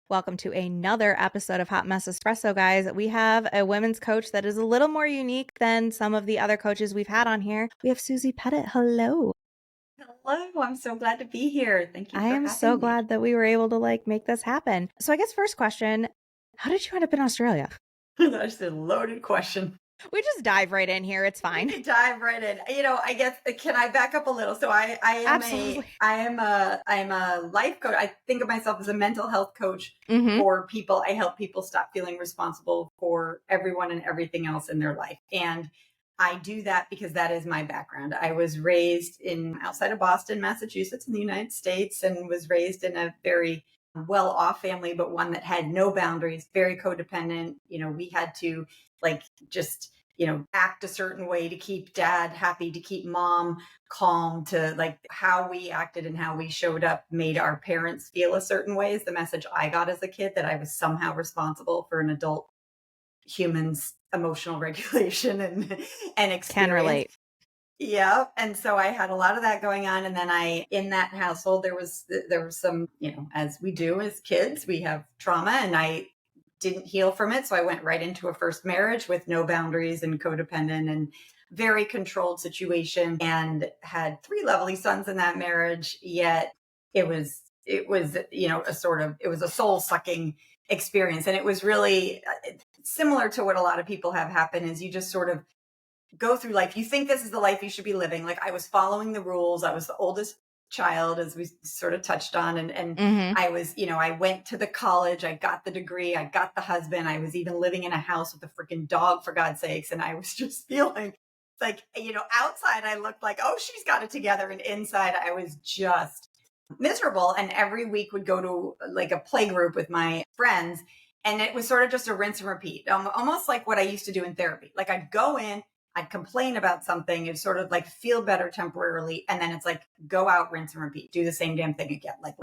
Welcome to another episode of Hot Mess Espresso, guys. We have a women's coach that is a little more unique than some of the other coaches we've had on here. We have Susie Pettit. Hello. Hello, I'm so glad to be here. Thank you I for am so having me. glad that we were able to make this happen. So I guess first question, how did you end up in Australia? That's a loaded question. We just dive right in here. It's We fine. could dive right in. I guess can I back up a little? So Absolutely. I'm a life coach. I think of myself as a mental health coach Mm-hmm. for people. I help people stop feeling responsible for everyone and everything else in their life. And I do that because that is my background. I was raised in outside of Boston, Massachusetts in the United States, and was raised in a very well off family, but one that had no boundaries, very codependent. We had to like just act a certain way to keep dad happy, to keep mom calm, to like how we acted and how we showed up made our parents feel a certain way is the message I got as a kid, that I was somehow responsible for an adult human's emotional regulation and Can experience. relate. Yeah. And so I had a lot of that going on. And then in that household, there was some, as we do as kids, we have trauma, and I didn't heal from it. So I went right into a first marriage with no boundaries and codependent and very controlled situation, and had three lovely sons in that marriage. Yet it was, it was a soul sucking experience. And it was really similar to what a lot of people have happen, is you just sort of go through life. You think this is the life you should be living. Like, I was following the rules. I was the oldest child, as we sort of touched on. And Mm-hmm. I was, I went to the college, I got the degree, I got the husband. I was even living in a house with a freaking dog, for God's sakes. And I was just feeling like, outside I looked like, oh, she's got it together. And inside I was just miserable. And every week would go to like a play group with my friends. And it was sort of just a rinse and repeat, almost like what I used to do in therapy. Like, I'd go in, I'd complain about something, and sort of like feel better temporarily. And then it's like, go out, rinse and repeat, do the same damn thing again. Like,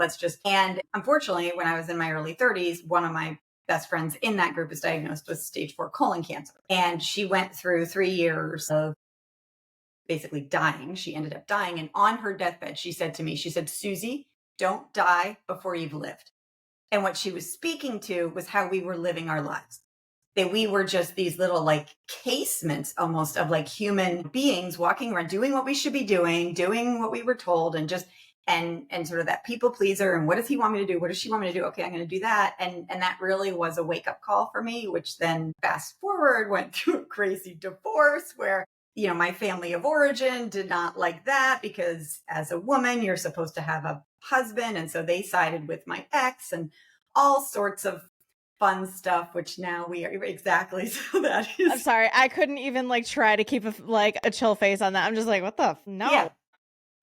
and unfortunately, when I was in my early 30s, one of my best friends in that group is diagnosed with stage 4 colon cancer. And she went through 3 years of basically dying. She ended up dying. And on her deathbed, she said to me, she said, Susie, don't die before you've lived. And what she was speaking to was how we were living our lives, that we were just these little like casements almost of like human beings walking around doing what we should be doing what we were told, and just and sort of that people pleaser. And what does he want me to do? What does she want me to do? Okay, I'm going to do that. And that really was a wake up call for me, which then fast forward went through a crazy divorce where, my family of origin did not like that, because as a woman, you're supposed to have a husband. And so they sided with my ex, and all sorts of fun stuff, which now we are exactly. So that I'm is, sorry. I couldn't even try to keep a chill face on that. I'm just like, what the yeah,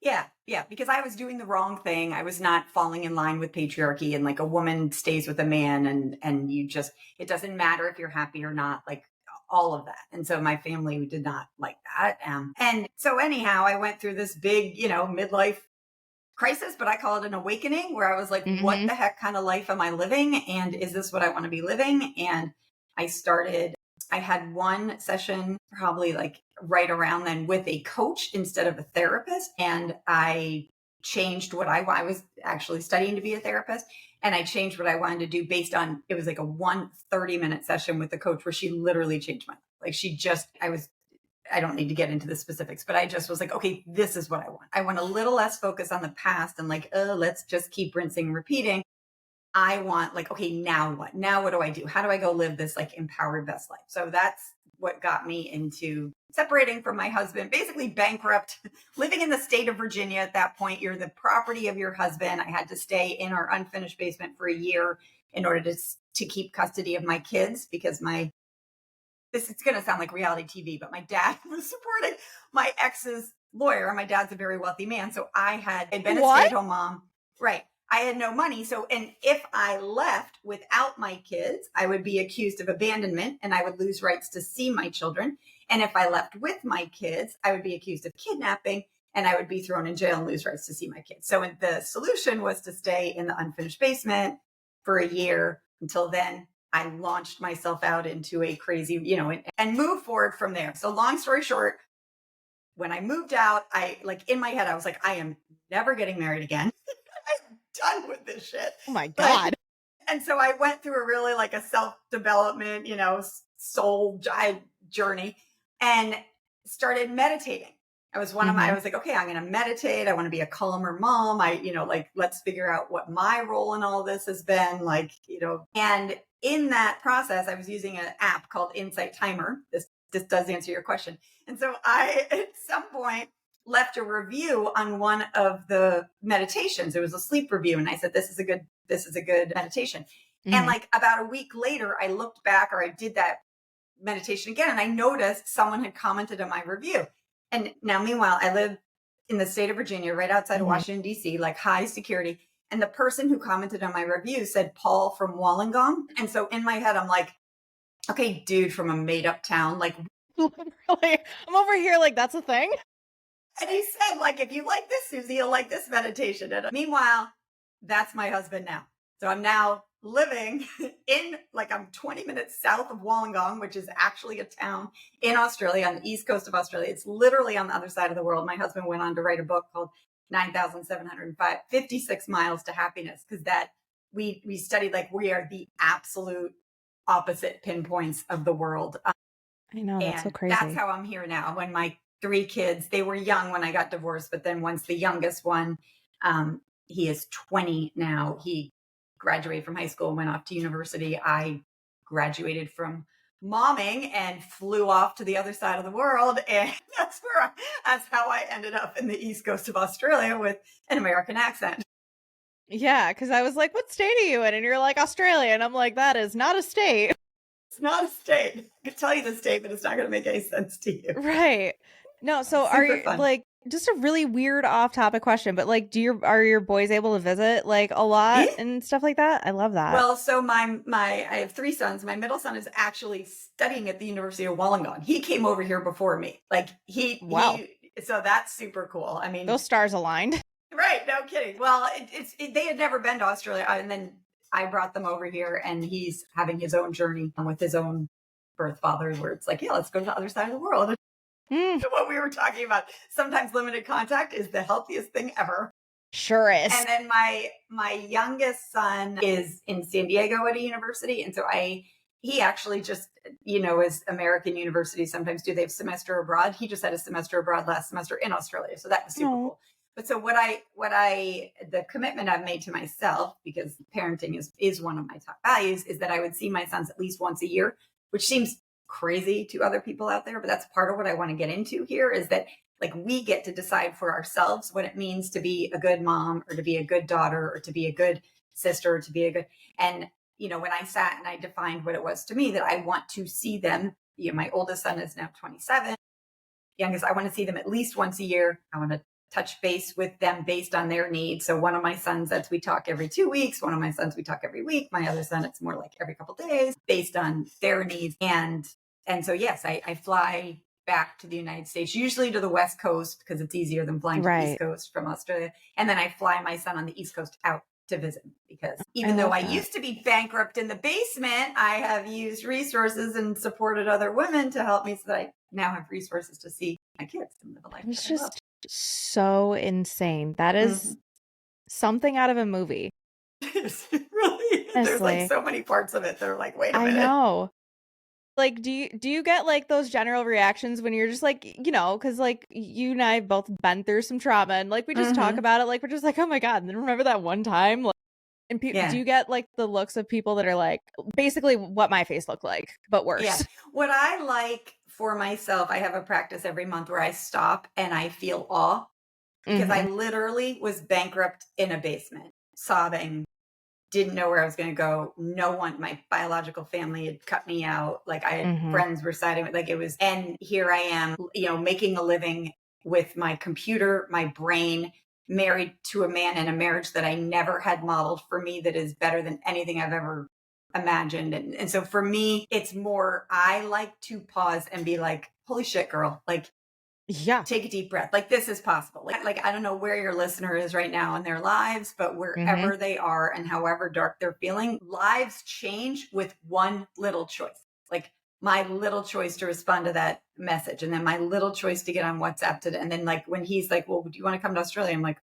no. yeah, because I was doing the wrong thing. I was not falling in line with patriarchy, and like a woman stays with a man, and you just, it doesn't matter if you're happy or not, like all of that. And so my family did not like that. And so anyhow, I went through this big, midlife crisis, but I call it an awakening, where I was like, what Mm-hmm. the heck kind of life am I living? And is this what I want to be living? And I had one session probably like right around then with a coach instead of a therapist. And I changed what I was actually studying to be a therapist. And I changed what I wanted to do based on, it was like a 1 30-minute session with the coach where she literally changed my life. Like, I don't need to get into the specifics, but I just was like, okay, this is what I want. I want a little less focus on the past and like, oh, let's just keep rinsing and repeating. I want like, okay, now what? Now what do I do? How do I go live this like empowered best life? So that's what got me into separating from my husband, basically bankrupt, living in the state of Virginia. At that point, you're the property of your husband. I had to stay in our unfinished basement for a year in order to keep custody of my kids, because it's going to sound like reality TV, but my dad was supporting my ex's lawyer. My dad's a very wealthy man. So I'd been a What? stay-at-home mom. Right. I had no money. So, and if I left without my kids, I would be accused of abandonment, and I would lose rights to see my children. And if I left with my kids, I would be accused of kidnapping, and I would be thrown in jail and lose rights to see my kids. So the solution was to stay in the unfinished basement for a year. Until then, I launched myself out into a crazy, and moved forward from there. So long story short, when I moved out, in my head, I was like, I am never getting married again. I'm done with this shit. Oh my Like, God. And so I went through a really like a self-development, soul journey and started meditating. I Mhm. was like, okay, I'm going to meditate. I want to be a calmer mom. Like, let's figure out what my role in all this has been. And in that process, I was using an app called Insight Timer. This does answer your question. And so I, at some point, left a review on one of the meditations. It was a sleep review. And I said, this is a good meditation. And Mhm. like about a week later, I looked back or I did that meditation again and I noticed someone had commented on my review. And now, meanwhile, I live in the state of Virginia, right outside of Mhm. Washington, D.C., like high security. And the person who commented on my review said Paul from Wollongong. And so in my head, I'm like, okay, dude from a made up town, like, Literally, I'm over here like that's a thing. and he said, like, if you like this, Susie, you'll like this meditation. And meanwhile, that's my husband now. So I'm now living I'm 20 minutes south of Wollongong, which is actually a town in Australia on the east coast of Australia. It's literally on the other side of the world. My husband went on to write a book called 9,756 Miles to Happiness, because we studied like we are the absolute opposite pinpoints of the world. I know, that's so And that's crazy. how I'm here now. When my three kids, they were young when I got divorced, but then once the youngest one, he is 20 now, he graduated from high school and went off to university. I graduated from momming and flew off to the other side of the world. And that's how I ended up in the east coast of Australia with an American accent. Yeah, because I was like, what state are you in? And you're like, Australia. And I'm like, that is not a state. It's not a state. I could tell you the state, but it's not going to make any sense to you. Right. No, so are Super you fun. like just a really weird off topic question, but like are your boys able to visit like a lot Yeah. and stuff like that? I love that. Well, so I have three sons. My middle son is actually studying at the University of Wollongong. He came over here before me. Like Wow. so that's super cool. I mean, Those stars aligned. right? No kidding. Well, they had never been to Australia, and then I brought them over here, and he's having his own journey with his own birth father, where it's like, yeah, let's go to the other side of the world. Mm, What we were talking about. Sometimes limited contact is the healthiest thing ever. sure is. And then my youngest son is in San Diego at a university, and so he actually just as American universities sometimes do, they have semester abroad. He just had a semester abroad last semester in Australia, so that was super No. cool. But so the commitment I've made to myself, because parenting is one of my top values, is that I would see my sons at least once a year, which seems crazy to other people out there, but that's part of what I want to get into here, is that like we get to decide for ourselves what it means to be a good mom or to be a good daughter or to be a good sister or to be a good, and when I sat and I defined what it was to me, that I want to see them, my oldest son is now 27, youngest, I want to see them at least once a year. I want to touch base with them based on their needs. So one of my sons, we talk every 2 weeks. One of my sons, we talk every week. My other son, it's more like every couple of days based on their needs. And so, yes, I fly back to the United States, usually to the West Coast, because it's easier than flying to the East Right. Coast from Australia. And then I fly my son on the East Coast out to visit, because I even though love I that. used to be bankrupt in the basement, I have used resources and supported other women to help me, so that I now have resources to see my kids and live a life It's that I love. just so insane. That is Mhm. something out of a movie. It really is. There's like Honestly. so many parts of it that are like, wait a I minute. know. Like, do you get like those general reactions when you're just like, because like you and I both been through some trauma and like we just talk Hmm. about it, like we're just like, oh my God, and then remember that one time? Like, and do Yeah. you get like the looks of people that are like basically what my face looked like, but Yeah. worse? What I like for myself, I have a practice every month where I stop and I feel awe, because I Hmm. literally was bankrupt in a basement, sobbing, didn't know where I was going to go. No one, my biological family had cut me out. Like I had Hmm. friends were siding with, like it was, and here I am, making a living with my computer, my brain, married to a man in a marriage that I never had modeled for me, that is better than anything I've ever imagined. And so for me, it's more, I like to pause and be like, holy shit, girl, like Yeah. take a deep breath. Like this is possible. Like I don't know where your listener is right now in their lives, but Hmm. wherever they are and however dark they're feeling, lives change with one little choice. Like my little choice to respond to that message, and then my little choice to get on WhatsApp and then like when he's like, well, do you want to come to Australia? I'm like,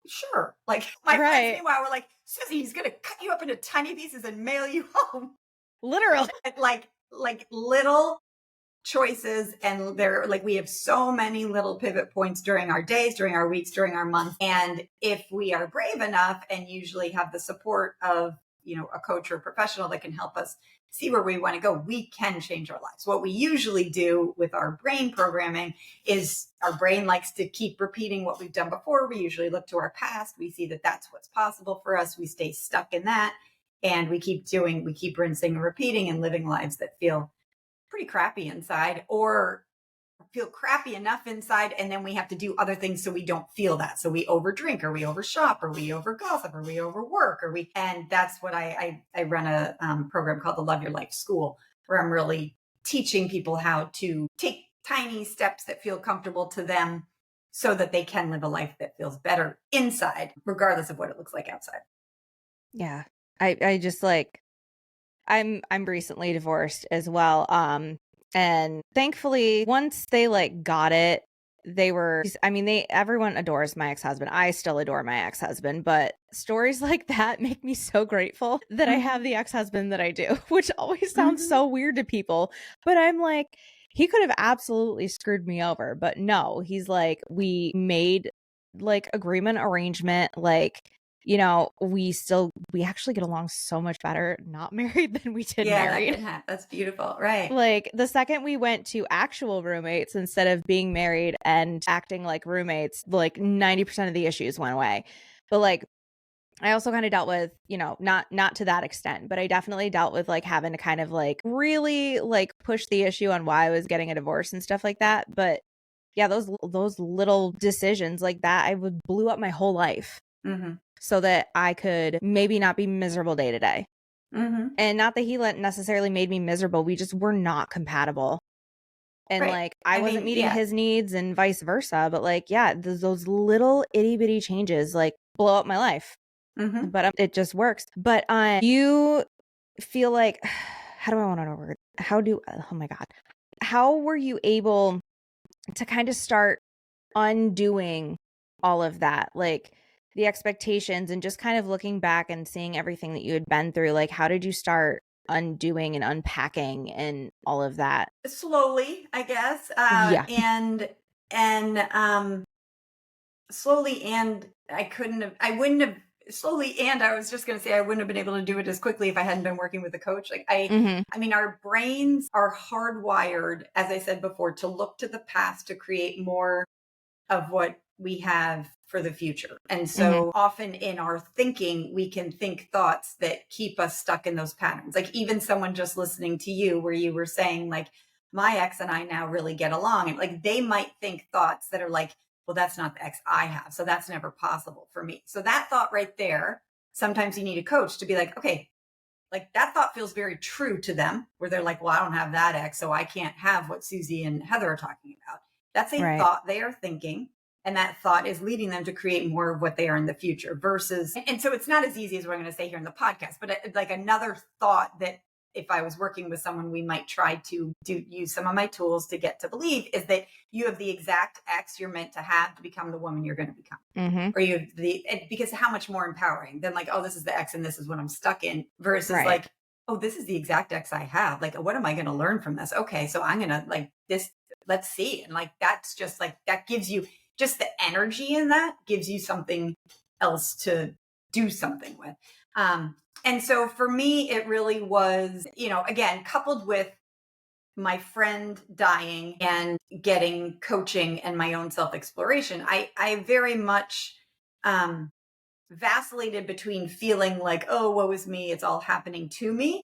Sure. Like my friends, Right. meanwhile, were like, Susie, he's going to cut you up into tiny pieces and mail you home. Literally. And like little choices, and they're like, we have so many little pivot points during our days, during our weeks, during our months. And if we are brave enough and usually have the support of, a coach or a professional that can help us see where we want to go, we can change our lives. What we usually do with our brain programming is our brain likes to keep repeating what we've done before. We usually look to our past. We see that that's what's possible for us. We stay stuck in that. And we keep rinsing and repeating and living lives that feel pretty crappy inside, or feel crappy enough inside, and then we have to do other things so we don't feel that. So we overdrink, or we overshop, or we overgossip, or we overwork, and that's what I run a program called the Love Your Life School, where I'm really teaching people how to take tiny steps that feel comfortable to them so that they can live a life that feels better inside, regardless of what it looks like outside. Yeah. I just like I'm recently divorced as well. And thankfully once they like got it, everyone adores my ex-husband. I still adore my ex-husband, but stories like that make me so grateful that I have the ex-husband that I do, which always sounds so weird to people. But I'm like, he could have absolutely screwed me over, but no, he's like, we made like agreement arrangement, like, we actually get along so much better not married than we did Yeah, that married. can happen. That's beautiful. Right. Like the second we went to actual roommates instead of being married and acting like roommates, like 90% of the issues went away. But like I also kind of dealt with, not to that extent, but I definitely dealt with like having to kind of like really like push the issue on why I was getting a divorce and stuff like that. But yeah, those little decisions like that, I would blew up my whole life so that I could maybe not be miserable day to day. And not that he necessarily made me miserable. We just were not compatible. And Right. like I I wasn't mean, meeting yeah. his needs and vice versa. But like, yeah, those little itty bitty changes like blow up my life. But it just works. But you feel like, how do I want to word? Oh my God. How were you able to kind of start undoing all of that? Like the expectations and just kind of looking back and seeing everything that you had been through. Like, how did you start undoing and unpacking and all of that? Slowly, I guess. Yeah. And slowly, and I was just going to say, I wouldn't have been able to do it as quickly if I hadn't been working with a coach. Like I mean, our brains are hardwired, as I said before, to look to the past to create more of what we have for the future. And so often in our thinking, we can think thoughts that keep us stuck in those patterns. Like even someone just listening to you, where you were saying, like, my ex and I now really get along. And like they might think thoughts that are like, well, that's not the ex I have. So that's never possible for me. So that thought right there, sometimes you need a coach to be like, okay, like that thought feels very true to them, where they're like, well, I don't have that ex, so I can't have what Susie and Heather are talking about. That's a Right. thought they are thinking. And that thought is leading them to create more of what they are in the future versus, and so it's not as easy as what I'm going to say here in the podcast, but like another thought that if I was working with someone, we might try to use some of my tools to get to believe is that you have the exact ex you're meant to have to become the woman you're going to become. Or you have because how much more empowering than like, oh, this is the ex and this is what I'm stuck in versus like, oh, this is the exact ex I have. Like, what am I going to learn from this? Okay. So I'm going to like this, let's see. And like, that's just like, that gives you just the energy in that gives you something else to do something with. And so for me, it really was, again, coupled with my friend dying and getting coaching and my own self-exploration, I very much vacillated between feeling like, oh, woe is me, it's all happening to me,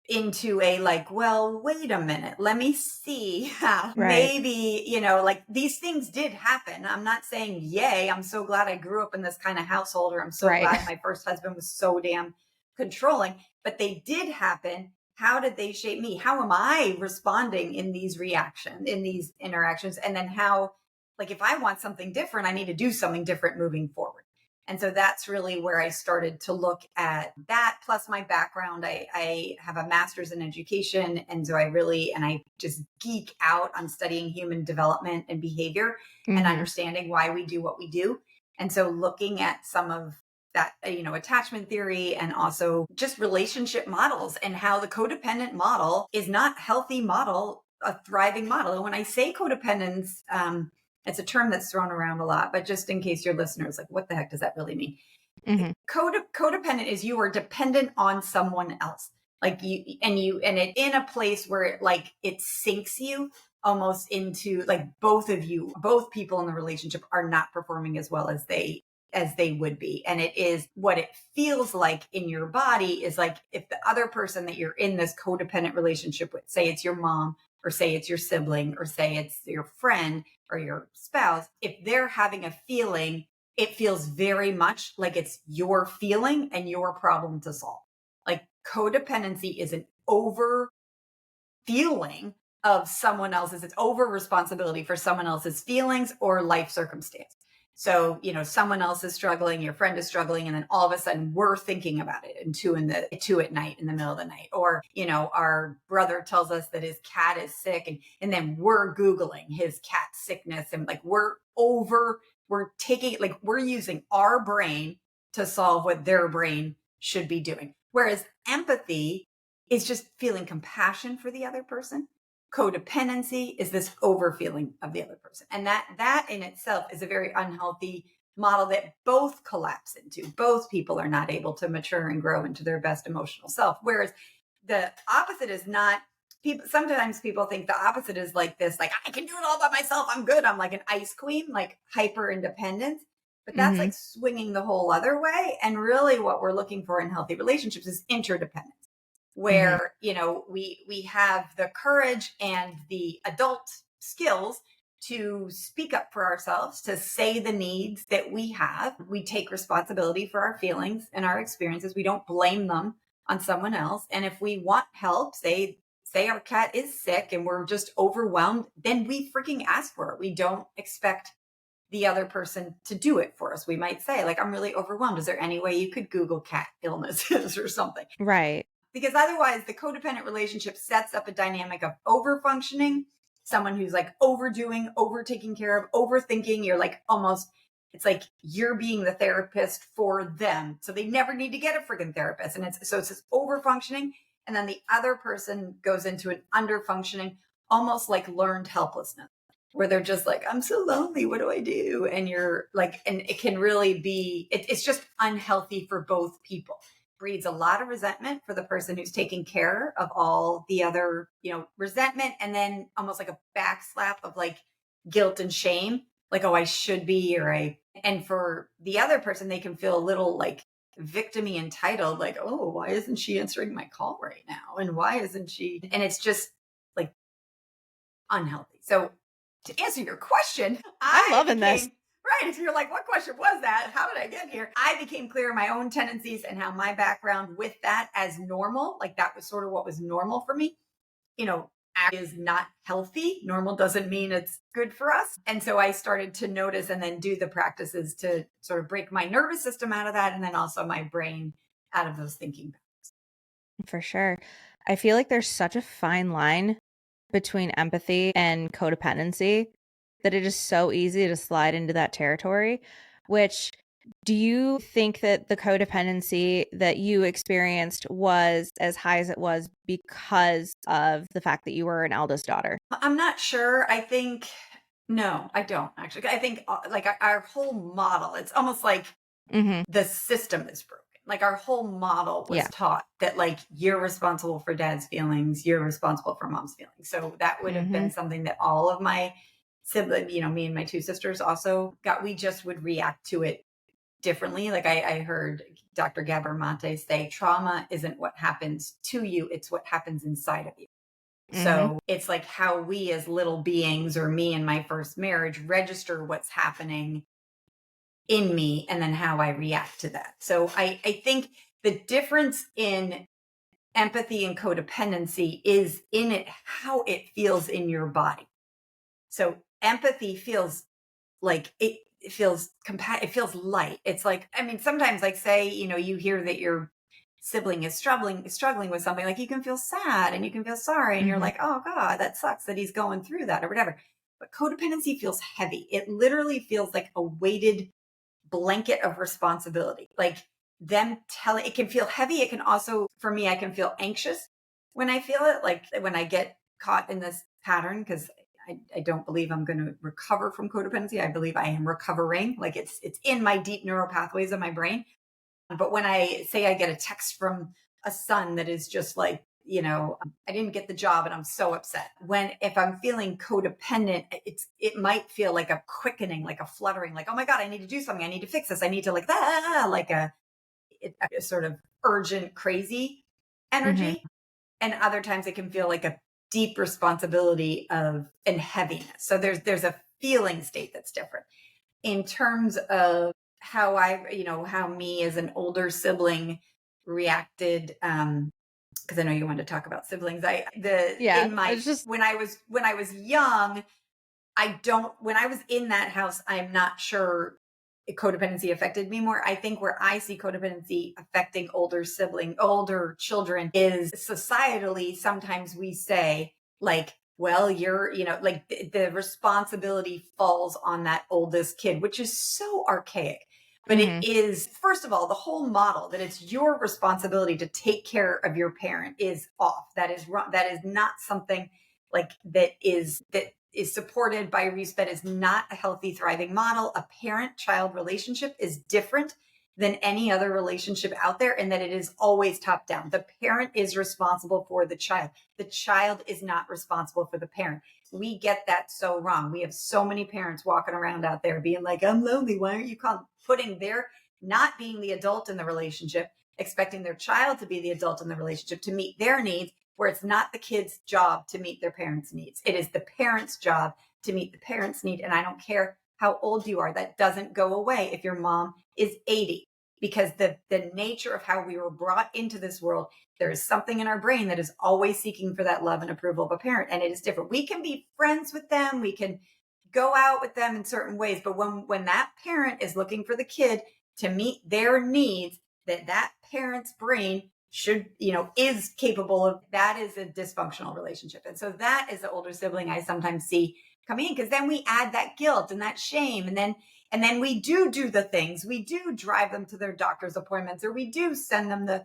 into a like, well, wait a minute, let me see how maybe, like these things did happen. I'm not saying, yay, I'm so glad I grew up in this kind of household, or I'm so glad my first husband was so damn controlling, but they did happen. How did they shape me? How am I responding in these interactions? And then how, like, if I want something different, I need to do something different moving forward. And so that's really where I started to look at that. Plus my background, I have a master's in education. And so I just geek out on studying human development and behavior and understanding why we do what we do. And so looking at some of that, attachment theory and also just relationship models and how the codependent model is not healthy model, a thriving model. And when I say codependence, it's a term that's thrown around a lot, but just in case your listeners like, what the heck does that really mean? Mm-hmm. Codependent is you are dependent on someone else, like it in a place where it sinks you almost into like both people in the relationship are not performing as well as they would be. And it is what it feels like in your body is like if the other person that you're in this codependent relationship with, say it's your mom or say it's your sibling or say it's your friend or your spouse, if they're having a feeling, it feels very much like it's your feeling and your problem to solve. Like codependency is an over feeling of someone else's, it's over responsibility for someone else's feelings or life circumstance. So, someone else is struggling, your friend is struggling, and then all of a sudden we're thinking about it and two at night in the middle of the night. Or, our brother tells us that his cat is sick and then we're Googling his cat's sickness and like we're taking like we're using our brain to solve what their brain should be doing. Whereas empathy is just feeling compassion for the other person. Codependency is this overfeeling of the other person. And that in itself is a very unhealthy model that both collapse into. Both people are not able to mature and grow into their best emotional self. Whereas the opposite is not, sometimes people think the opposite is like this, like I can do it all by myself. I'm good. I'm like an ice queen, like hyper independent. But that's like swinging the whole other way. And really what we're looking for in healthy relationships is interdependence, where, we have the courage and the adult skills to speak up for ourselves, to say the needs that we have. We take responsibility for our feelings and our experiences. We don't blame them on someone else. And if we want help, say our cat is sick and we're just overwhelmed, then we freaking ask for it. We don't expect the other person to do it for us. We might say, like, I'm really overwhelmed. Is there any way you could Google cat illnesses or something? Right. Because otherwise the codependent relationship sets up a dynamic of over functioning, someone who's like overdoing, over taking care of, overthinking. You're like it's like you're being the therapist for them. So they never need to get a freaking therapist. And it's this over functioning. And then the other person goes into an under functioning, almost like learned helplessness, where they're just like, I'm so lonely. What do I do? And you're like, and it can really be, it's just unhealthy for both people. Breeds a lot of resentment for the person who's taking care of all the other, resentment. And then almost like a backslap of like guilt and shame, like, oh, I should be, and for the other person, they can feel a little like victim-y entitled, like, oh, why isn't she answering my call right now? And why isn't she? And it's just like unhealthy. So to answer your question, I'm loving this. Right. If you're like, what question was that? How did I get here? I became clear in my own tendencies and how my background with that as normal, like that was sort of what was normal for me, is not healthy. Normal doesn't mean it's good for us. And so I started to notice and then do the practices to sort of break my nervous system out of that. And then also my brain out of those thinking patterns. For sure. I feel like there's such a fine line between empathy and codependency that it is so easy to slide into that territory. Which, do you think that the codependency that you experienced was as high as it was because of the fact that you were an eldest daughter? I'm not sure. No, I don't actually. I think like our whole model, it's almost like the system is broken. Like our whole model was taught that like you're responsible for dad's feelings, you're responsible for mom's feelings. So that would have been something that all of my siblings, me and my two sisters also got. We just would react to it differently. Like I heard Dr. Gabor Mate say, trauma isn't what happens to you, it's what happens inside of you. So it's like how we as little beings, or me in my first marriage, register what's happening in me and then how I react to that. So I think the difference in empathy and codependency is in it, how it feels in your body. So empathy feels like it feels it feels light. It's like, sometimes like say, you hear that your sibling is struggling with something, like you can feel sad and you can feel sorry and you're like, oh God, that sucks that he's going through that or whatever. But codependency feels heavy. It literally feels like a weighted blanket of responsibility. Like them telling, it can feel heavy. It can also, for me, I can feel anxious when I feel it, like when I get caught in this pattern, because I don't believe I'm going to recover from codependency. I believe I am recovering. Like it's in my deep neural pathways of my brain. But when I say I get a text from a son that is just like, I didn't get the job and I'm so upset. If I'm feeling codependent, it might feel like a quickening, like a fluttering, like, oh my God, I need to do something. I need to fix this. I need to like a sort of urgent, crazy energy. Mm-hmm. And other times it can feel like a deep responsibility and heaviness. So there's a feeling state that's different. In terms of how how me as an older sibling reacted, because I know you wanted to talk about siblings. It's just when I was young, when I was in that house, I'm not sure codependency affected me more. I think where I see codependency affecting older children is societally. Sometimes we say like, well, you're, like the responsibility falls on that oldest kid, which is so archaic. But it is, first of all, the whole model that it's your responsibility to take care of your parent is off. That is wrong. That is not something like that is supported by research. That is not a healthy, thriving model. A parent-child relationship is different than any other relationship out there, and that it is always top down. The parent is responsible for the child. The child is not responsible for the parent. We get that so wrong. We have so many parents walking around out there being like, I'm lonely. Why aren't you calling? Putting their not being the adult in the relationship, expecting their child to be the adult in the relationship to meet their needs, where it's not the kid's job to meet their parents' needs. It is the parent's job to meet the parent's need. And I don't care how old you are. That doesn't go away if your mom is 80, because the nature of how we were brought into this world, there is something in our brain that is always seeking for that love and approval of a parent. And it is different. We can be friends with them. We can go out with them in certain ways. But when that parent is looking for the kid to meet their needs, that parent's brain is capable of, that is a dysfunctional relationship. And so that is the older sibling I sometimes see coming in, because then we add that guilt and that shame. And then we do the things. We do drive them to their doctor's appointments, or we do send them the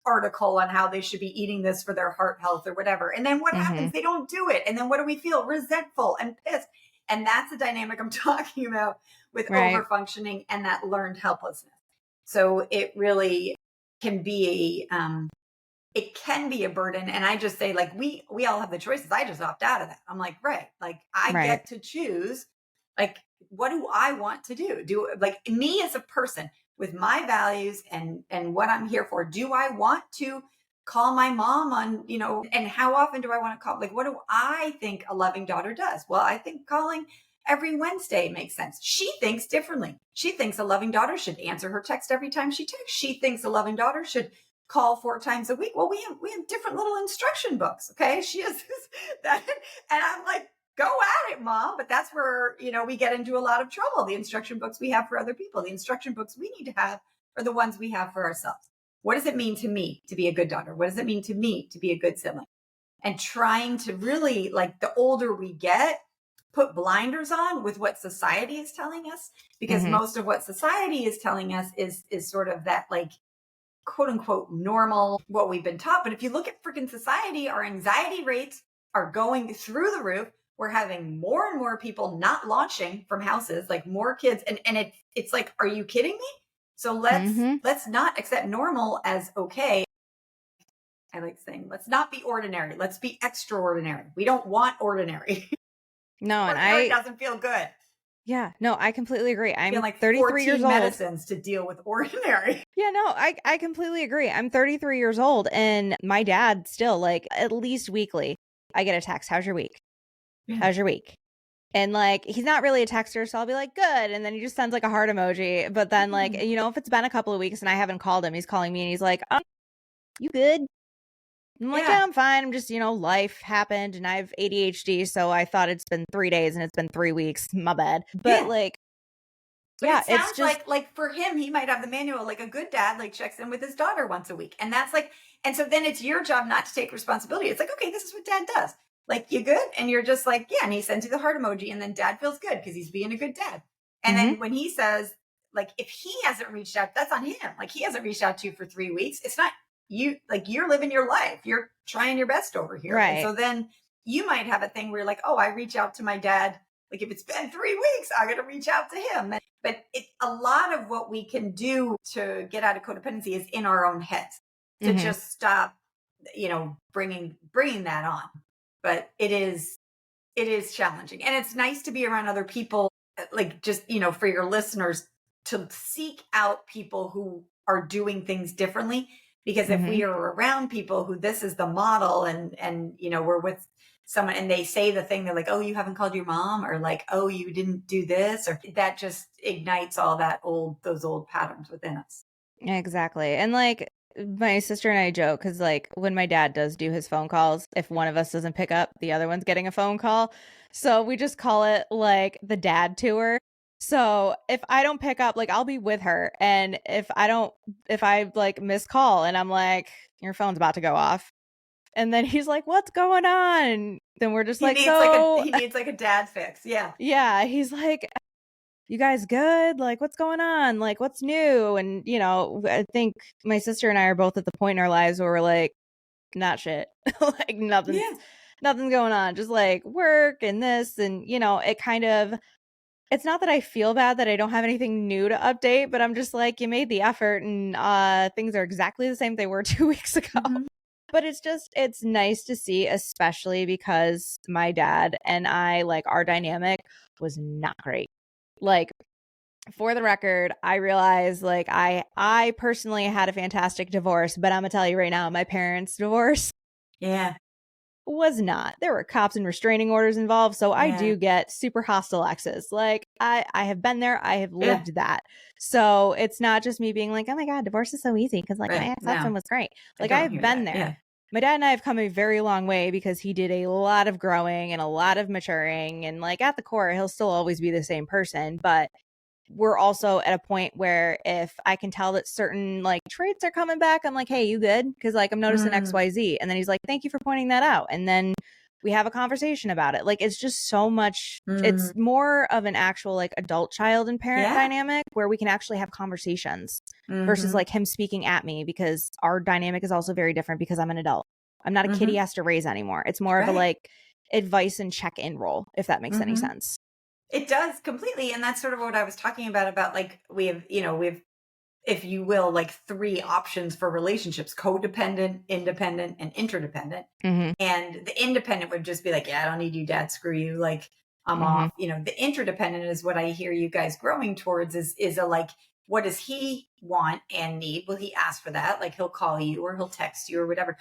article on how they should be eating this for their heart health or whatever. And then what happens? They don't do it. And then what do we feel? Resentful and pissed. And that's the dynamic I'm talking about with overfunctioning and that learned helplessness. So it really can be a burden. And I just say, like, we all have the choices. I just opt out of that. I'm like, right. Like I get to choose, like, what do I want to do? Like me as a person with my values and what I'm here for. Do I want to call my mom on, and how often do I want to call? Like, what do I think a loving daughter does? Well, I think calling every Wednesday makes sense. She thinks differently. She thinks a loving daughter should answer her text every time she texts. She thinks a loving daughter should call 4 times a week. Well, we have different little instruction books. Okay. She has that. And I'm like, go at it, Mom. But that's where, we get into a lot of trouble. The instruction books we have for other people, the instruction books we need to have are the ones we have for ourselves. What does it mean to me to be a good daughter? What does it mean to me to be a good sibling? And trying to really, like, the older we get, put blinders on with what society is telling us, because most of what society is telling us is sort of that, like, quote unquote normal, what we've been taught. But if you look at freaking society, our anxiety rates are going through the roof. We're having more and more people not launching from houses, like more kids. And it's like, are you kidding me? So let's not accept normal as okay. I like saying, let's not be ordinary. Let's be extraordinary. We don't want ordinary. No, and ordinary doesn't feel good. Yeah, no, I completely agree. I'm like 33 years old. Medicines to deal with ordinary. Yeah, no, I completely agree. I'm 33 years old, and my dad still, like, at least weekly, I get a text. How's your week? Yeah. How's your week? And like, he's not really a texter, so I'll be like, good. And then he just sends like a heart emoji. But then like, if it's been a couple of weeks and I haven't called him, he's calling me and he's like, you good? I'm like, yeah, I'm fine. I'm just, life happened and I have ADHD. So I thought it's been 3 days and it's been 3 weeks. My bad. But like, but yeah, it sounds just like for him, he might have the manual, like a good dad, like checks in with his daughter once a week. And that's like, and so then it's your job not to take responsibility. It's like, okay, this is what dad does. Like, you good? And you're just like, yeah. And he sends you the heart emoji and then dad feels good because he's being a good dad. And then when he says, like, if he hasn't reached out, that's on him. Like, he hasn't reached out to you for 3 weeks. It's not you, like, you're living your life. You're trying your best over here. And Right. so then you might have a thing where you're like, oh, I reach out to my dad. Like, if it's been 3 weeks, I'm going to reach out to him. But a lot of what we can do to get out of codependency is in our own heads, to just stop, bringing that on. But it is challenging, and it's nice to be around other people, like, just, for your listeners to seek out people who are doing things differently, because if we are around people who this is the model, and we're with someone and they say the thing, they're like, oh, you haven't called your mom, or like, oh, you didn't do this, or that just ignites all those old patterns within us. Exactly. And like my sister and I joke because like when my dad does do his phone calls, if one of us doesn't pick up, the other one's getting a phone call. So we just call it like the dad tour. So if I don't pick up, like I'll be with her. And if I like miss call and I'm like, your phone's about to go off. And then he's like, what's going on? And then we're just He like, needs so he needs like a dad fix. Yeah. yeah, he's like, you guys good? Like, what's going on? Like, what's new? And, I think my sister and I are both at the point in our lives where we're like, not shit. Like, nothing's going on. Just like work and this. And, it's not that I feel bad that I don't have anything new to update, but I'm just like, you made the effort and things are exactly the same they were 2 weeks ago. But it's nice to see, especially because my dad and I, like, our dynamic was not great. Like, for the record, I realize, like, I personally had a fantastic divorce, but I'm gonna tell you right now, my parents' divorce was not. There were cops and restraining orders involved, so I do get super hostile exes. Like, I have been there, I have lived that. So it's not just me being like, oh my God, divorce is so easy because like my ex-husband was great. Like, I've been there. Yeah. My dad and I have come a very long way because he did a lot of growing and a lot of maturing, and like at the core, he'll still always be the same person, but we're also at a point where if I can tell that certain like traits are coming back, I'm like, hey, you good? Because like I'm noticing XYZ. And then he's like, thank you for pointing that out. And then we have a conversation about it. Like, it's just so much, it's more of an actual like adult child and parent dynamic where we can actually have conversations versus like him speaking at me, because our dynamic is also very different because I'm an adult. I'm not a kid he has to raise anymore. It's more of a like advice and check-in role, if that makes any sense. It does completely. And that's sort of what I was talking about like we have, if you will, like 3 options for relationships: codependent, independent, and interdependent. And the independent would just be like, yeah, I don't need you, dad, screw you. Like, I'm off. The interdependent is what I hear you guys growing towards is a like, what does he want and need? Will he ask for that? Like, he'll call you or he'll text you or whatever.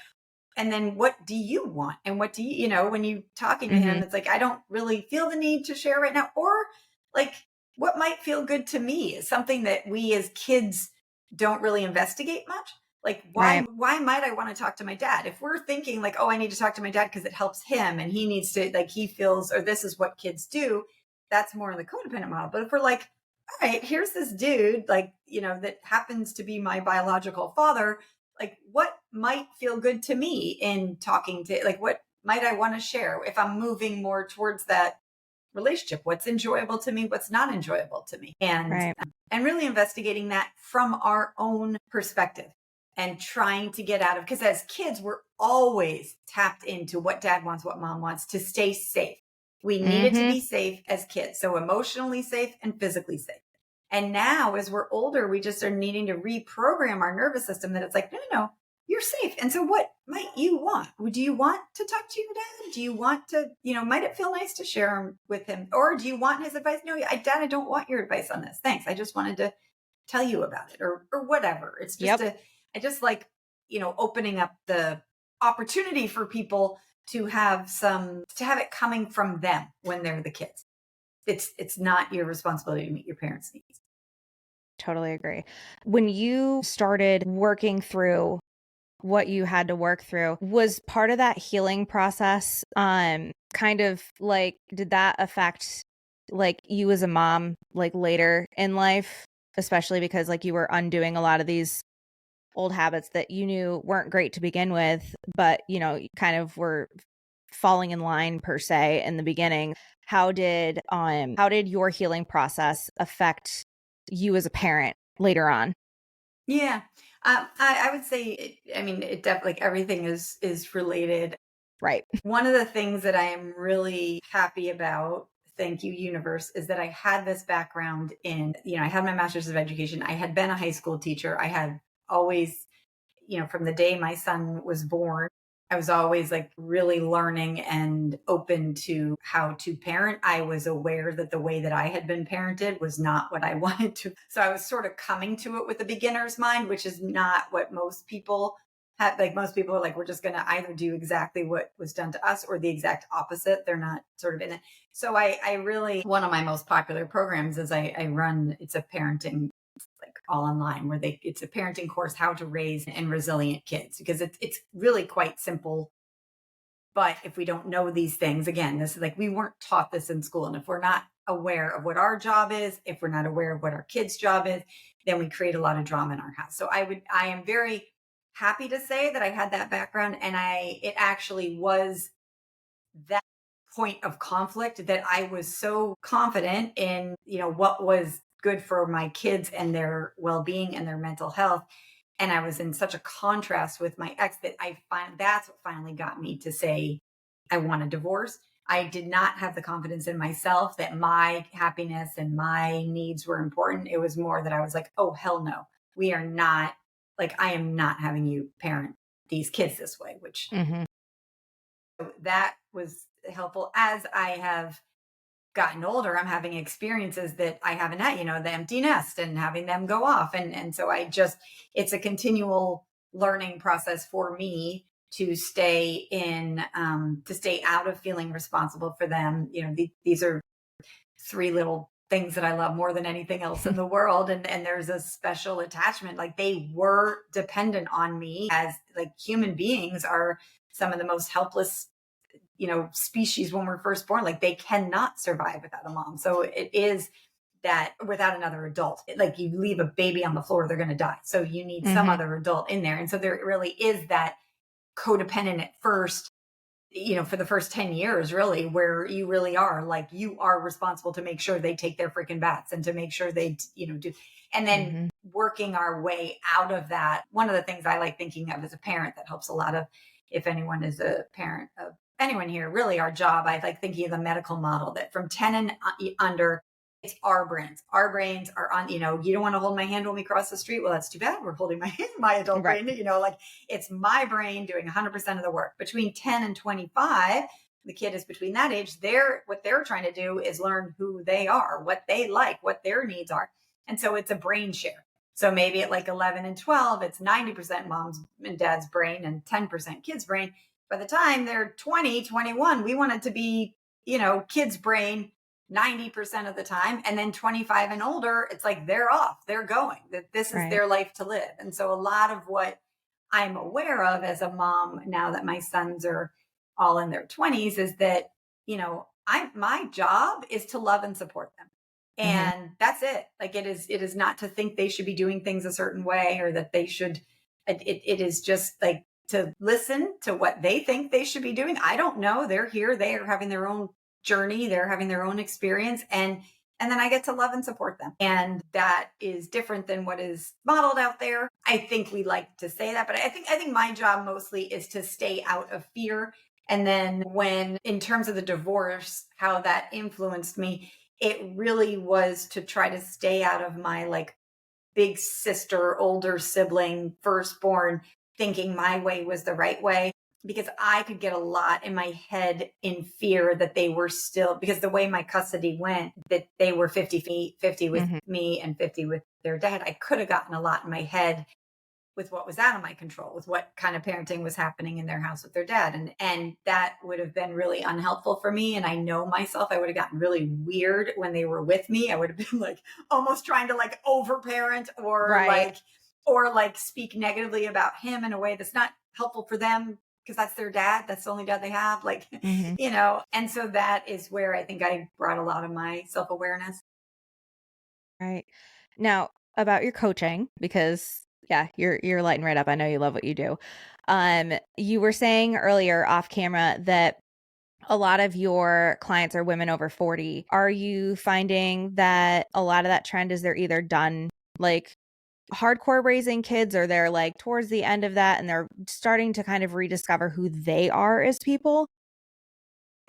And then what do you want? And what do you, when you talking to him, it's like, I don't really feel the need to share right now. Or like, what might feel good to me is something that we as kids don't really investigate much. Like, why might I want to talk to my dad? If we're thinking like, oh, I need to talk to my dad because it helps him and he needs to, like, he feels, or this is what kids do, that's more in the codependent model. But if we're like, all right, here's this dude, like, that happens to be my biological father, like, what might feel good to me in talking to, like, what might I want to share if I'm moving more towards that relationship? What's enjoyable to me? What's not enjoyable to me? And really investigating that from our own perspective and trying to get out of, because as kids, we're always tapped into what dad wants, what mom wants, to stay safe. We needed to be safe as kids. So emotionally safe and physically safe. And now as we're older, we just are needing to reprogram our nervous system that it's like, no, you're safe. And so what might you want? Do you want to talk to your dad? Do you want to, might it feel nice to share with him? Or do you want his advice? No, Dad, I don't want your advice on this. Thanks. I just wanted to tell you about it, or whatever. It's just I just like, opening up the opportunity for people to have it coming from them when they're the kids. It's not your responsibility to meet your parents' needs. Totally agree. When you started working through what you had to work through, was part of that healing process kind of like, did that affect like you as a mom like later in life, especially because like you were undoing a lot of these old habits that you knew weren't great to begin with, but kind of were falling in line per se in the beginning? How did your healing process affect you as a parent later on? Yeah. I would say, I mean, it definitely, like, everything is related. Right. One of the things that I am really happy about, thank you, universe, is that I had this background in, I had my master's of education. I had been a high school teacher. I had always, from the day my son was born, I was always like really learning and open to how to parent. I was aware that the way that I had been parented was not what I wanted to. So I was sort of coming to it with a beginner's mind, which is not what most people have. Like, most people are like, we're just going to either do exactly what was done to us or the exact opposite. They're not sort of in it. So I really, one of my most popular programs is I run, it's a parenting, like all online, where it's a parenting course, how to raise and resilient kids, because it's really quite simple. But if we don't know these things, again, this is like, we weren't taught this in school. And if we're not aware of what our job is, if we're not aware of what our kids' job is, then we create a lot of drama in our house. So I am very happy to say that I had that background, and it actually was that point of conflict that I was so confident in, what was good for my kids and their well-being and their mental health. And I was in such a contrast with my ex that I find that's what finally got me to say I want a divorce. I did not have the confidence in myself that my happiness and my needs were important. It was more that I was like, oh, hell no. We are not, like, I am not having you parent these kids this way, which Hmm. that was helpful. As I have gotten older, I'm having experiences that I haven't had, the empty nest and having them go off. And so it's a continual learning process for me to stay to stay out of feeling responsible for them. These are three little things that I love more than anything else in the world. And there's a special attachment. Like, they were dependent on me, as like human beings are some of the most helpless, species when we're first born. Like, they cannot survive without a mom. So it is that, without another adult, like, you leave a baby on the floor, they're going to die. So you need some Hmm. other adult in there. And so there really is that codependent at first, for the first 10 years, really, where you really are like, you are responsible to make sure they take their freaking baths and to make sure they, do. And then Hmm. working our way out of that. One of the things I like thinking of as a parent that helps a lot of, if anyone is a parent of anyone here, really our job, I like thinking of the medical model that from 10 and under, it's our brains. Our brains are on, you don't want to hold my hand when we cross the street. Well, that's too bad. We're holding my adult Right. brain, like, it's my brain doing 100% of the work. Between 10 and 25, the kid is between that age. What they're trying to do is learn who they are, what they like, what their needs are. And so it's a brain share. So maybe at like 11 and 12, it's 90% mom's and dad's brain and 10% kids' brain. By the time they're 20, 21, we want it to be, kids' brain 90% of the time. And then 25 and older, it's like they're off, they're going, that this is Right. their life to live. And so a lot of what I'm aware of as a mom now that my sons are all in their 20s is that, my job is to love and support them. Hmm. And that's it. Like, it is not to think they should be doing things a certain way, or that they should, it is just like to listen to what they think they should be doing. I don't know. They're here, they are having their own journey, they're having their own experience, and then I get to love and support them. And that is different than what is modeled out there. I think we like to say that, but I think my job mostly is to stay out of fear. And then, when in terms of the divorce, how that influenced me, it really was to try to stay out of my, like, big sister, older sibling, firstborn, thinking my way was the right way, because I could get a lot in my head in fear that they were still, because the way my custody went, that they were 50 with Hmm. me and 50 with their dad. I could have gotten a lot in my head with what was out of my control, with what kind of parenting was happening in their house with their dad. And that would have been really unhelpful for me. And I know myself, I would have gotten really weird when they were with me. I would have been like almost trying to like overparent, Right. or like speak negatively about him in a way that's not helpful for them, because that's their dad. That's the only dad they have. Like, Hmm. and so that is where I think I brought a lot of my self-awareness. Right. Now, about your coaching, because yeah, you're lighting right up. I know you love what you do. You were saying earlier off camera that a lot of your clients are women over 40. Are you finding that a lot of that trend is they're either done like hardcore raising kids, or they're like towards the end of that and they're starting to kind of rediscover who they are as people?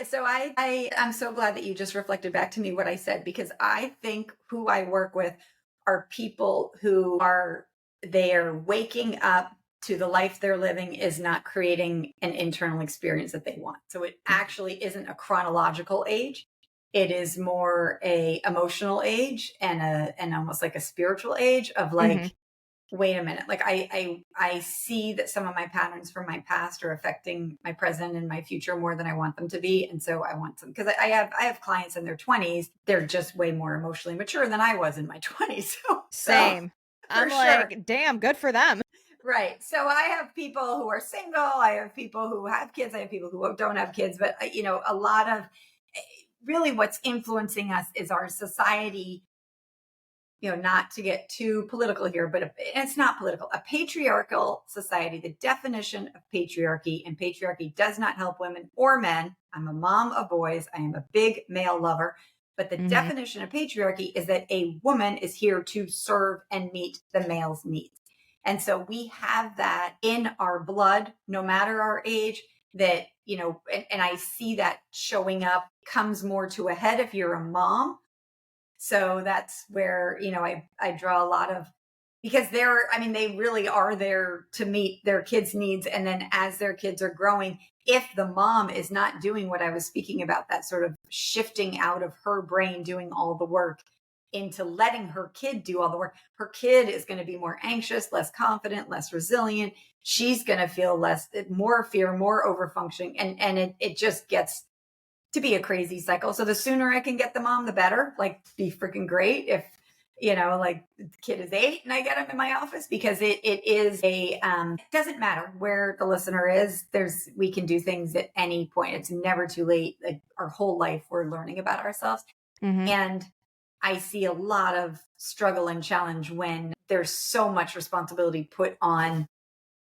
So I'm so glad that you just reflected back to me what I said, because I think who I work with are people who are they are waking up to the life they're living is not creating an internal experience that they want. So it actually isn't a chronological age. It is more a emotional age and almost like a spiritual age of Mm-hmm. like, wait a minute, like I see that some of my patterns from my past are affecting my present and my future more than I want them to be. And so I want some, because I have clients in their 20s, they're just way more emotionally mature than I was in my 20s. So Same. for I'm sure. like, damn, good for them. Right. So I have people who are single, I have people who have kids, I have people who don't have kids, but a lot of really what's influencing us is our society, not to get too political here, but it's not political. A patriarchal society, the definition of patriarchy, and patriarchy does not help women or men. I'm a mom of boys. I am a big male lover. But the Mm-hmm. definition of patriarchy is that a woman is here to serve and meet the male's needs. And so we have that in our blood, no matter our age, that, and I see that showing up comes more to a head if you're a mom. So that's where, I draw a lot of, because they really are there to meet their kids' needs. And then as their kids are growing, if the mom is not doing what I was speaking about, that sort of shifting out of her brain doing all the work into letting her kid do all the work, her kid is going to be more anxious, less confident, less resilient. She's going to feel more fear, more overfunctioning. And it just gets to be a crazy cycle. So the sooner I can get the mom, the better. Like, be freaking great if, like the kid is 8 and I get him in my office, because it is it doesn't matter where the listener is. We can do things at any point. It's never too late. Like, our whole life we're learning about ourselves. Mm-hmm. And I see a lot of struggle and challenge when there's so much responsibility put on,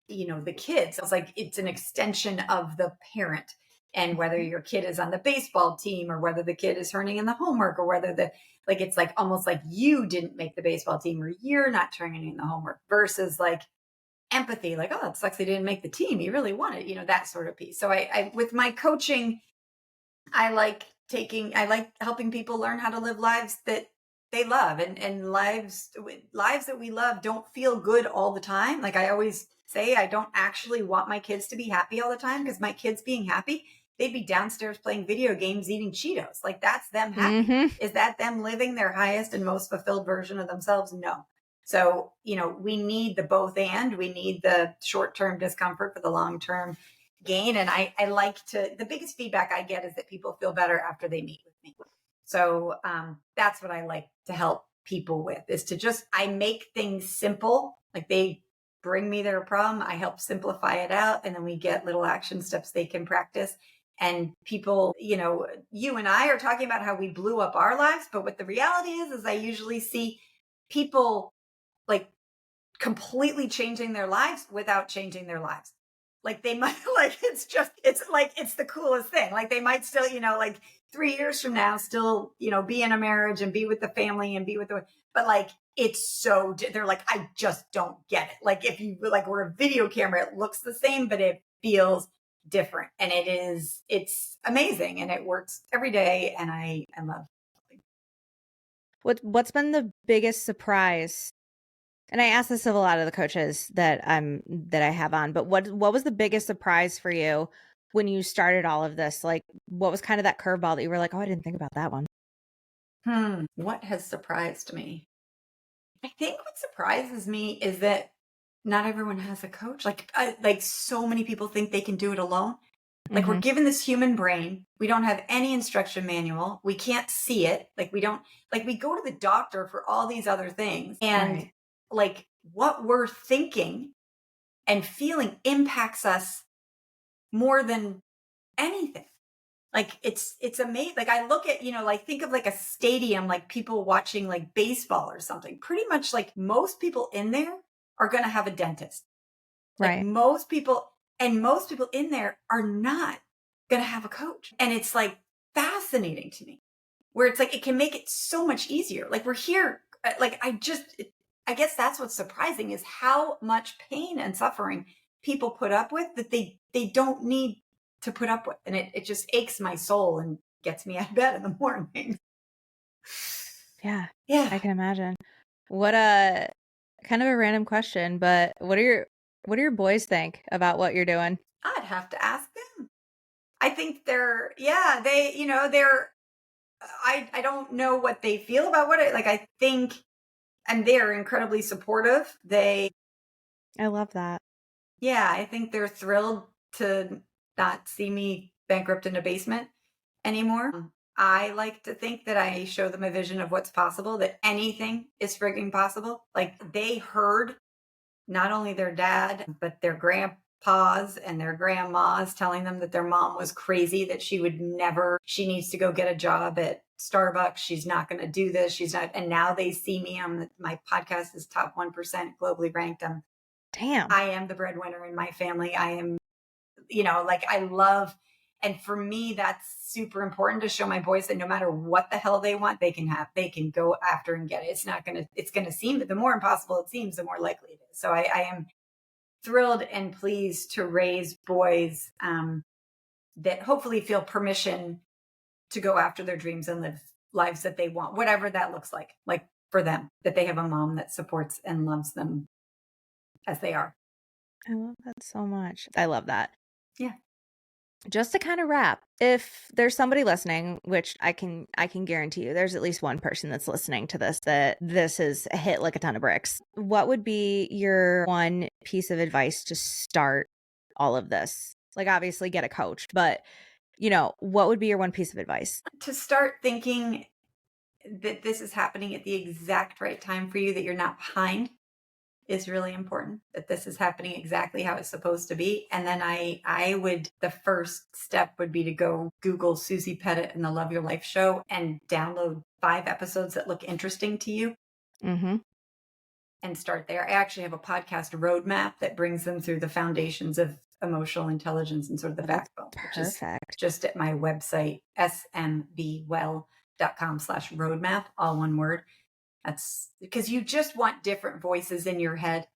the kids. It's like it's an extension of the parent. And whether your kid is on the baseball team, or whether the kid is turning in the homework, or whether it's like almost like you didn't make the baseball team, or you're not turning in the homework, versus like empathy, like, oh, it sucks they didn't make the team. You really wanted, that sort of piece. So I with my coaching, I like helping people learn how to live lives that they love, and lives that we love don't feel good all the time. Like I always say, I don't actually want my kids to be happy all the time, because my kids being happy, they'd be downstairs playing video games, eating Cheetos. Like, that's them happy. Mm-hmm. Is that them living their highest and most fulfilled version of themselves? No. So, we need the both, and we need the short-term discomfort for the long-term gain. And I like the biggest feedback I get is that people feel better after they meet with me. So that's what I like to help people with, is to I make things simple. Like, they bring me their problem, I help simplify it out, and then we get little action steps they can practice. And people, you and I are talking about how we blew up our lives, but what the reality is I usually see people like completely changing their lives without changing their lives. Like, they might, like, it's the coolest thing. Like, they might still, like 3 years from now, still, be in a marriage and be with the family and be with but like, they're like, I just don't get it. Like, if you like, we're a video camera, it looks the same, but it feels different. And it's amazing. And it works every day. And I love it. What's been the biggest surprise? And I ask this of a lot of the coaches that I have on, but what was the biggest surprise for you when you started all of this? Like, what was kind of that curveball that you were like, oh, I didn't think about that one? What has surprised me? I think what surprises me is that not everyone has a coach. Like so many people think they can do it alone. Like, we're Mm-hmm. given this human brain. We don't have any instruction manual. We can't see it. Like, we don't, like, we go to the doctor for all these other things. And Right. like, what we're thinking and feeling impacts us more than anything. Like, it's amazing. Like, I look at, like, think of like a stadium, like people watching like baseball or something. Pretty much like most people in there are going to have a dentist. Like, Right. most people in there are not. going to have a coach. And it's like fascinating to me where it's like, it can make it so much easier. Like we're here, like I guess that's what's surprising is how much pain and suffering people put up with that they don't need to put up with. And it just aches my soul and gets me out of bed in the morning. Yeah. Yeah. I can imagine. What a kind of a random question, but what do your boys think about what you're doing? I'd have to ask them. I think I don't know what they feel about I think, and they're incredibly supportive. I love that. Yeah, I think they're thrilled to not see me bankrupt in a basement anymore. I like to think that I show them a vision of what's possible, that anything is frigging possible. Like they heard not only their dad, but their grandpas and their grandmas telling them that their mom was crazy, that she needs to go get a job at Starbucks. She's not going to do this. She's not. And now they see me on my podcast is top 1% globally ranked. Damn. I am the breadwinner in my family. I am, I love, and for me, that's super important to show my boys that no matter what the hell they want, they can go after and get it. It's going to seem that the more impossible it seems, the more likely it is. So I am thrilled and pleased to raise boys that hopefully feel permission to go after their dreams and live lives that they want, whatever that looks like for them, that they have a mom that supports and loves them as they are. I love that so much. I love that. Yeah. Just to kind of wrap, if there's somebody listening, which I can guarantee you there's at least one person that's listening to this that this is a hit like a ton of bricks. What would be your one piece of advice to start all of this? Like obviously get a coach, but what would be your one piece of advice? To start thinking that this is happening at the exact right time for you, that you're not behind, is really important, that this is happening exactly how it's supposed to be. And then the first step would be to go Google Susie Pettit and the Love Your Life show and download 5 episodes that look interesting to you. Mm-hmm. And start there. I actually have a podcast roadmap that brings them through the foundations of emotional intelligence and sort of the backbone, which is just at my website, smbwell.com/roadmap, all one word. That's because you just want different voices in your head.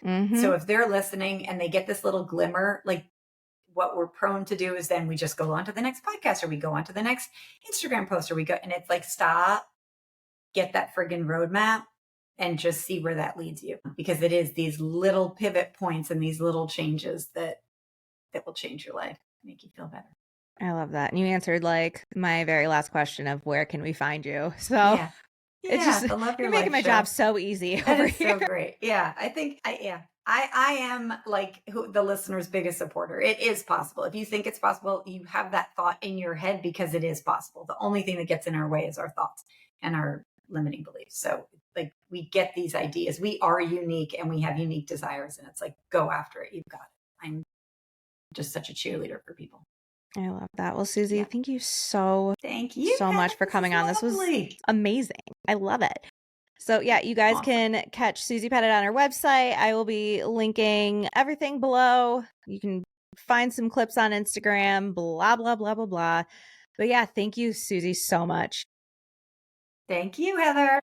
Mm-hmm. So if they're listening and they get this little glimmer, like what we're prone to do is then we just go on to the next podcast or we go on to the next Instagram post or and it's like, stop, get that friggin' roadmap and just see where that leads you. Because it is these little pivot points and these little changes that will change your life, make you feel better. I love that. And you answered like my very last question of where can we find you? So yeah. It's just, you're making my job so easy over here. So great. Yeah. I think, I am like the listener's biggest supporter. It is possible. If you think it's possible, you have that thought in your head because it is possible. The only thing that gets in our way is our thoughts and our limiting beliefs. So like we get these ideas. We are unique and we have unique desires. And it's like, go after it. You've got it. I'm just such a cheerleader for people. I love that. Well, Susie, thank you so much for coming on. This was amazing. I love it. So yeah, you guys can catch Susie Pettit on her website. I will be linking everything below. You can find some clips on Instagram, blah, blah, blah, blah, blah. But yeah, thank you, Susie, so much. Thank you, Heather.